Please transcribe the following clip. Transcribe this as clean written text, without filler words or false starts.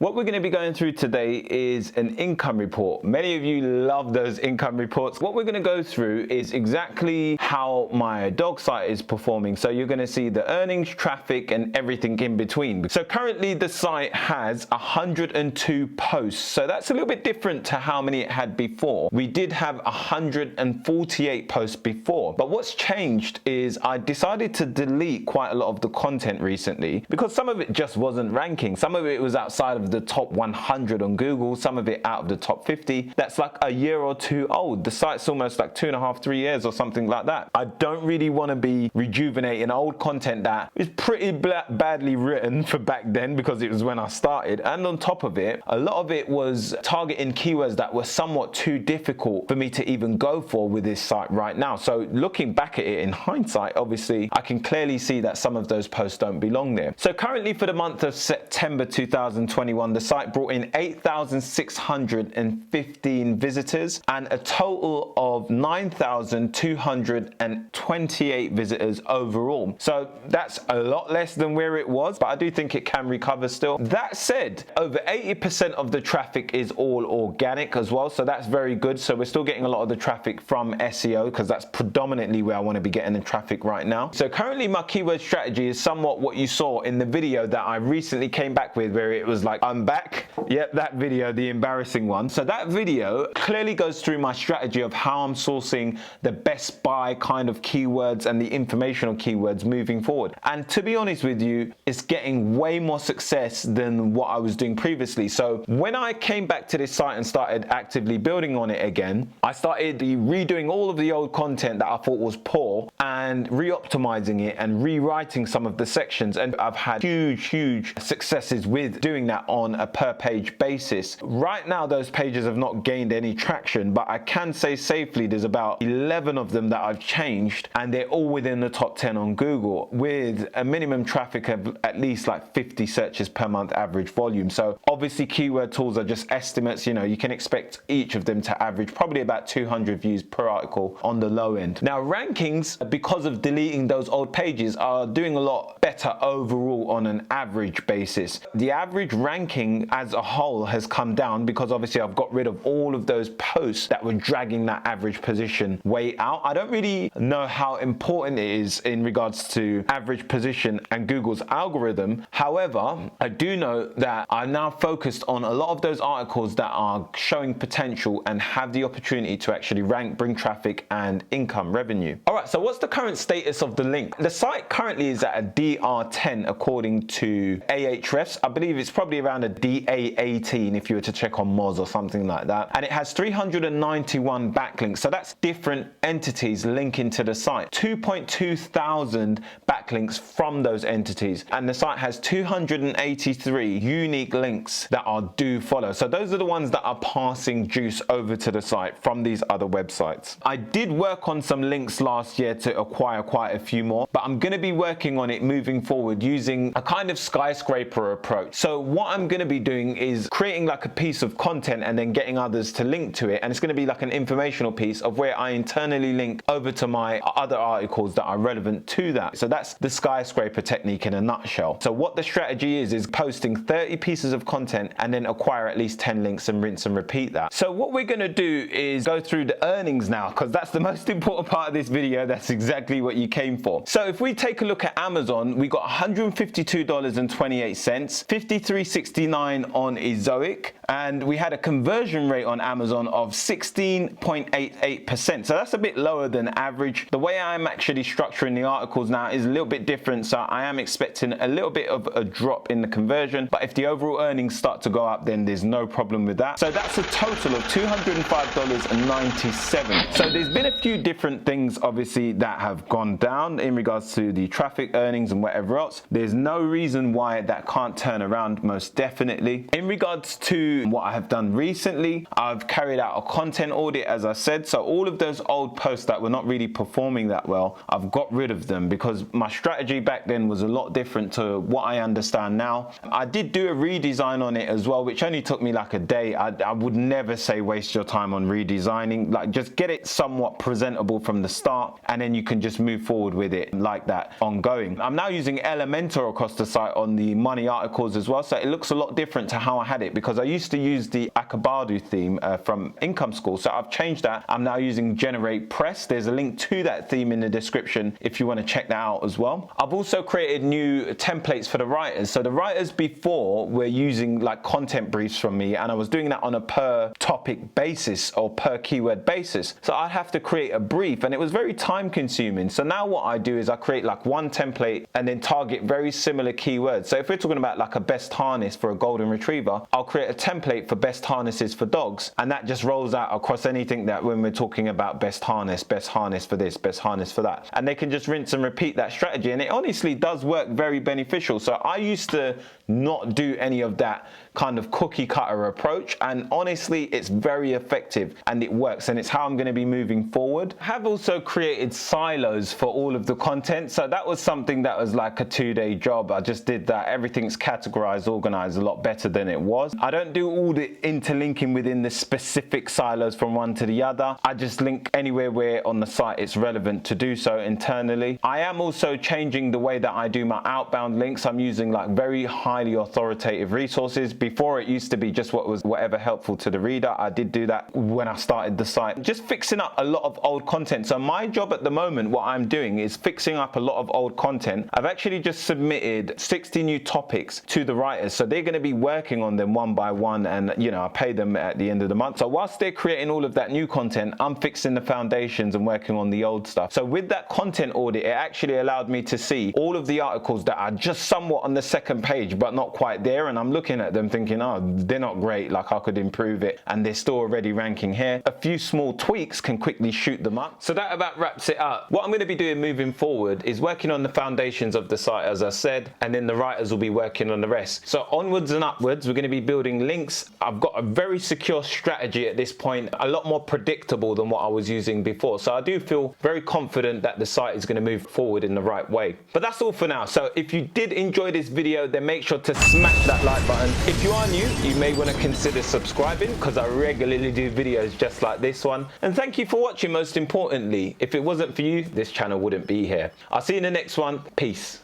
What we're going to be going through today is an income report. Many of you love those income reports. What we're going to go through is exactly how my dog site is performing. So you're going to see the earnings, traffic, and everything in between. So currently the site has 102 posts. So that's a little bit different to how many it had before. We did have 148 posts before, but what's changed is I decided to delete quite a lot of the content recently because some of it just wasn't ranking. Some of it was outside of the top 100 on Google, some of it out of the top 50. That's like a year or two old. The site's almost like 2.5, 3 years or something like that. I don't really want to be rejuvenating old content that is pretty badly written for back then because it was when I started. And on top of it, a lot of it was targeting keywords that were somewhat too difficult for me to even go for with this site right now. So looking back at it in hindsight, obviously I can clearly see that some of those posts don't belong there. So currently for the month of September 2021, the site brought in 8,615 visitors and a total of 9,228 visitors overall. So that's a lot less than where it was, but I do think it can recover still. That said, over 80% of the traffic is all organic as well, so that's very good. So we're still getting a lot of the traffic from SEO because that's predominantly where I want to be getting the traffic right now. So currently my keyword strategy is somewhat what you saw in the video that I recently came back with, where it was like, I'm back. Yep, that video, the embarrassing one. So that video clearly goes through my strategy of how I'm sourcing the best buy kind of keywords and the informational keywords moving forward. And to be honest with you, it's getting way more success than what I was doing previously. So when I came back to this site and started actively building on it again, I started redoing all of the old content that I thought was poor and re-optimizing it and rewriting some of the sections. And I've had huge successes with doing that on a per page basis. Right now those pages have not gained any traction, but I can say safely there's about 11 of them that I've changed and they're all within the top 10 on Google with a minimum traffic of at least like 50 searches per month average volume. So obviously keyword tools are just estimates, you know, you can expect each of them to average probably about 200 views per article on the low end. Now rankings, because of deleting those old pages, are doing a lot better overall on an average basis. The average ranking as a whole has come down because obviously I've got rid of all of those posts that were dragging that average position way out. I don't really know how important it is in regards to average position and Google's algorithm. However, I do know that I'm now focused on a lot of those articles that are showing potential and have the opportunity to actually rank, bring traffic and income revenue. All right, so what's the current status of the link? The site currently is at a DR10 according to Ahrefs. I believe it's probably around a DA18 if you were to check on Moz or something like that. And it has 391 backlinks. So that's different entities linking to the site. 2.2 thousand backlinks from those entities. And the site has 283 unique links that are do follow. So those are the ones that are passing juice over to the site from these other websites. I did work on some links last year to acquire quite a few more, but I'm going to be working on it moving forward using a kind of skyscraper approach. So what I'm going to be doing is creating like a piece of content and then getting others to link to it, and it's going to be like an informational piece of where I internally link over to my other articles that are relevant to that. So that's the skyscraper technique in a nutshell. So what the strategy is posting 30 pieces of content and then acquire at least 10 links and rinse and repeat that. So what we're going to do is go through the earnings now, because that's the most important part of this video. That's exactly what you came for. So if we take a look at Amazon, we got $152.28, $53.69 on Ezoic, and we had a conversion rate on Amazon of 16.88%. So that's a bit lower than average. The way I'm actually structuring the articles now is a little bit different. So I am expecting a little bit of a drop in the conversion, but if the overall earnings start to go up, then there's no problem with that. So that's a total of $205.97. So there's been a few different things obviously that have gone down in regards to the traffic, earnings and whatever else. There's no reason why that can't turn around, most definitely. In regards to what I have done recently, I've carried out a content audit, as I said. So all of those old posts that were not really performing that well, I've got rid of them because my strategy back then was a lot different to what I understand now. I did do a redesign on it as well, which only took me like a day. I would never say waste your time on redesigning. Like, just get it somewhat presentable from the start and then you can just move forward with it like that ongoing. I'm now using Elementor across the site on the money articles as well, so it looks a lot different to to how I had it, because I used to use the Akabadu theme from Income School. So I've changed that. I'm now using Generate Press. There's a link to that theme in the description if you want to check that out as well. I've also created new templates for the writers. So the writers before were using like content briefs from me, and I was doing that on a per topic basis or per keyword basis. So I'd have to create a brief, and it was very time consuming. So now what I do is I create like one template and then target very similar keywords. So if we're talking about like a best harness for a golden retriever, I'll create a template for best harnesses for dogs, and that just rolls out across anything that when we're talking about best harness for this, best harness for that. And they can just rinse and repeat that strategy, and it honestly does work very beneficial. So I used to not do any of that kind of cookie cutter approach, and honestly it's very effective and it works, and it's how I'm going to be moving forward. I have also created silos for all of the content, so that was something that was like a 2-day job. I just did that. Everything's categorized, organized a lot better than it was. I don't do all the interlinking within the specific silos from one to the other. I just link anywhere where on the site it's relevant to do so internally. I am also changing the way that I do my outbound links. I'm using like very highly authoritative resources. Before it used to be just what was whatever helpful to the reader. I did do that when I started the site. Just fixing up a lot of old content. So my job at the moment, what I'm doing is fixing up a lot of old content. I've actually just submitted 60 new topics to the writers. So they're going to be working on them one by one, and you know, I pay them at the end of the month. So whilst they're creating all of that new content, I'm fixing the foundations and working on the old stuff. So with that content audit, it actually allowed me to see all of the articles that are just somewhat on the second page but not quite there, and I'm looking at them thinking, oh, they're not great, like I could improve it, and they're still already ranking here. A few small tweaks can quickly shoot them up. So that about wraps it up. What I'm going to be doing moving forward is working on the foundations of the site, as I said, and then the writers will be working on the rest. So onwards and upwards, we're going to be building links. I've got a very secure strategy at this point, a lot more predictable than what I was using before. So I do feel very confident that the site is going to move forward in the right way. But that's all for now. So if you did enjoy this video, then make sure to smash that like button. If you are new, you may want to consider subscribing, because I regularly do videos just like this one. And thank you for watching. Most importantly, if it wasn't for you, this channel wouldn't be here. I'll see you in the next one. Peace.